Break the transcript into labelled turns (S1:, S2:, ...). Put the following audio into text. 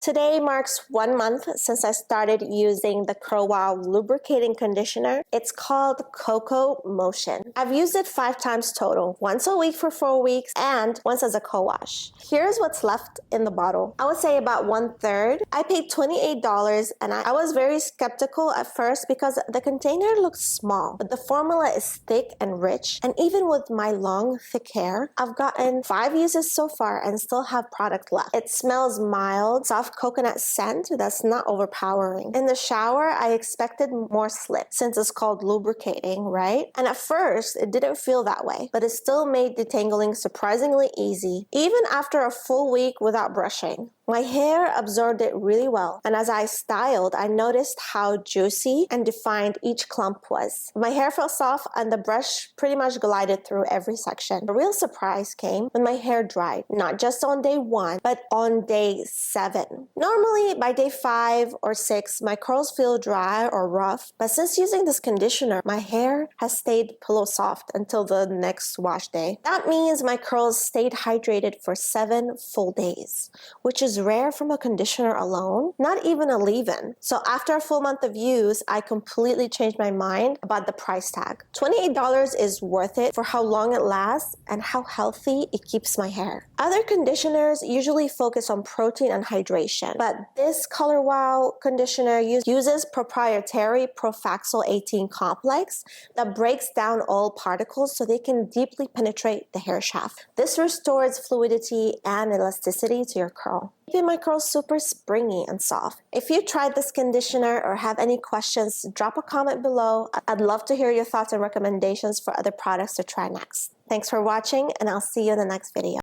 S1: Today marks 1 month since I started using the CurlWow lubricating conditioner. It's called Coco Motion. I've used it 5 times total, once a week for 4 weeks and once as a co-wash. Here's what's left in the bottle. I would say about 1/3. I paid $28 and I was very skeptical at first because the container looks small, but the formula is thick and rich. And even with my long, thick hair, I've gotten 5 uses so far and still have product left. It smells mild, soft coconut scent that's not overpowering. In the shower, I expected more slip since it's called lubricating, right? And at first, it didn't feel that way, but it still made detangling surprisingly easy, even after a full week without brushing. My hair absorbed it really well, and as I styled, I noticed how juicy and defined each clump was. My hair felt soft and the brush pretty much glided through every section. The real surprise came when my hair dried, not just on day 1, but on day 7. Normally, by day 5 or 6, my curls feel dry or rough, but since using this conditioner, my hair has stayed pillow soft until the next wash day. That means my curls stayed hydrated for 7 full days, which is rare from a conditioner alone, not even a leave-in. So after a full month of use, I completely changed my mind about the price tag. $28 is worth it for how long it lasts and how healthy it keeps my hair. Other conditioners usually focus on protein and hydration, but this CurlWow conditioner uses proprietary Profaxil-18 Complex that breaks down oil particles so they can deeply penetrate the hair shaft. This restores fluidity and elasticity to your curl, keeping my curls super springy and soft. If you tried this conditioner or have any questions, drop a comment below. I'd love to hear your thoughts and recommendations for other products to try next. Thanks for watching, and I'll see you in the next video.